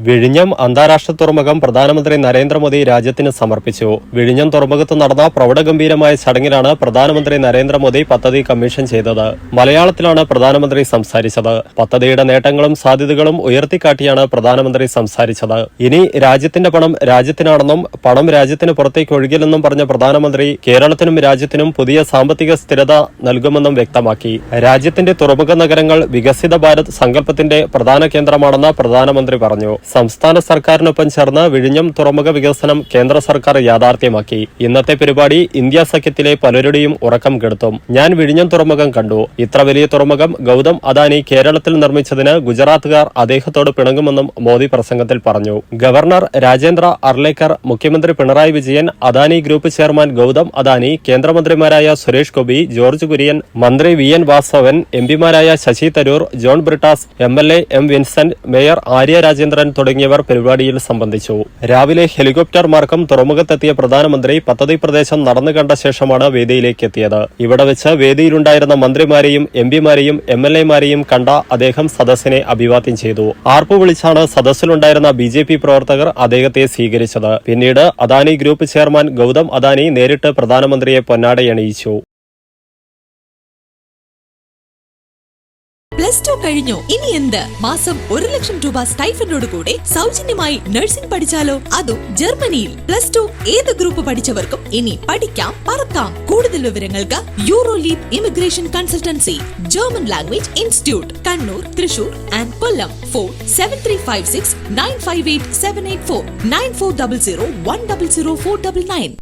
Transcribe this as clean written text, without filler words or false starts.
വിഴിഞ്ഞം അന്താരാഷ്ട്ര തുറമുഖം പ്രധാനമന്ത്രി നരേന്ദ്രമോദി രാജ്യത്തിന് സമർപ്പിച്ചു. വിഴിഞ്ഞം തുറമുഖത്ത് നടന്ന പ്രൗഢഗംഭീരമായ ചടങ്ങിലാണ് പ്രധാനമന്ത്രി നരേന്ദ്രമോദി പദ്ധതി കമ്മീഷൻ ചെയ്തത്. മലയാളത്തിലാണ് പ്രധാനമന്ത്രി സംസാരിച്ചത്. പദ്ധതിയുടെ നേട്ടങ്ങളും സാധ്യതകളും ഉയർത്തിക്കാട്ടിയാണ് പ്രധാനമന്ത്രി സംസാരിച്ചത്. ഇനി രാജ്യത്തിന്റെ പണം രാജ്യത്തിനാണെന്നും പണം രാജ്യത്തിന് പുറത്തേക്ക് ഒഴുകില്ലെന്നും പറഞ്ഞ പ്രധാനമന്ത്രി കേരളത്തിനും രാജ്യത്തിനും പുതിയ സാമ്പത്തിക സ്ഥിരത നൽകുമെന്നും വ്യക്തമാക്കി. രാജ്യത്തിന്റെ തുറമുഖ നഗരങ്ങൾ വികസിത ഭാരത് സങ്കല്പത്തിന്റെ പ്രധാന കേന്ദ്രമാണെന്ന് പ്രധാനമന്ത്രി പറഞ്ഞു. സംസ്ഥാന സർക്കാരിനൊപ്പം ചേർന്ന് വിഴിഞ്ഞം തുറമുഖ വികസനം കേന്ദ്ര സർക്കാർ യാഥാർത്ഥ്യമാക്കി. ഇന്നത്തെ പരിപാടി ഇന്ത്യ സഖ്യത്തിലെ പലരുടെയും ഉറക്കം കെടുത്തും. ഞാൻ വിഴിഞ്ഞം തുറമുഖം കണ്ടു. ഇത്ര വലിയ തുറമുഖം ഗൗതം അദാനി കേരളത്തിൽ നിർമ്മിച്ചതിന് ഗുജറാത്തുകാർ അദ്ദേഹത്തോട് പിണങ്ങുമെന്നും മോദി പ്രസംഗത്തിൽ പറഞ്ഞു. ഗവർണർ രാജേന്ദ്ര അർലേക്കർ, മുഖ്യമന്ത്രി പിണറായി വിജയൻ, അദാനി ഗ്രൂപ്പ് ചെയർമാൻ ഗൗതം അദാനി, കേന്ദ്രമന്ത്രിമാരായ സുരേഷ് ഗോപി, ജോർജ് കുര്യൻ, മന്ത്രി വി എൻ വാസവൻ, എംപിമാരായ Shashi Tharoor, John Brittas, MLA M Vincent, mayor Arya Rajendran തുടങ്ങിയവർ പരിപാടിയിൽ സംബന്ധിച്ചു. രാവിലെ ഹെലികോപ്റ്റർ മാർഗം തുറമുഖത്തെത്തിയ പ്രധാനമന്ത്രി പദ്ധതി പ്രദേശം നടന്നു കണ്ട ശേഷമാണ് വേദിയിലേക്ക് എത്തിയത്. ഇവിടെ വെച്ച് വേദിയിലുണ്ടായിരുന്ന മന്ത്രിമാരെയും എംപിമാരെയും എംഎൽഎമാരെയും കണ്ട അദ്ദേഹം സദസ്സിനെ അഭിവാദ്യം ചെയ്തു. ആർപ്പു വിളിച്ചാണ് സദസ്സിലുണ്ടായിരുന്ന ബിജെപി പ്രവർത്തകർ അദ്ദേഹത്തെ സ്വീകരിച്ചത്. പിന്നീട് അദാനി ഗ്രൂപ്പ് ചെയർമാൻ ഗൗതം അദാനി നേരിട്ട് പ്രധാനമന്ത്രിയെ പൊന്നാടയണിയിച്ചു. +2 കഴിഞ്ഞു, ഇനി എന്ത്? മാസം 1 ലക്ഷം രൂപ സ്റ്റൈഫൻഡോട് കൂടെ സൗജന്യമായി നഴ്സിംഗ് പഠിച്ചാലോ? അതും ജർമ്മനിയിൽ. +2 ഏത് ഗ്രൂപ്പ് പഠിച്ചവർക്കും ഇനി പഠിക്കാം, പറക്കാം. കൂടുതൽ വിവരങ്ങൾക്ക് യൂറോലീപ് immigration consultancy, German language institute, Kannur, Thrissur and Kollam. Phone 7356 958 784 9400 100 499.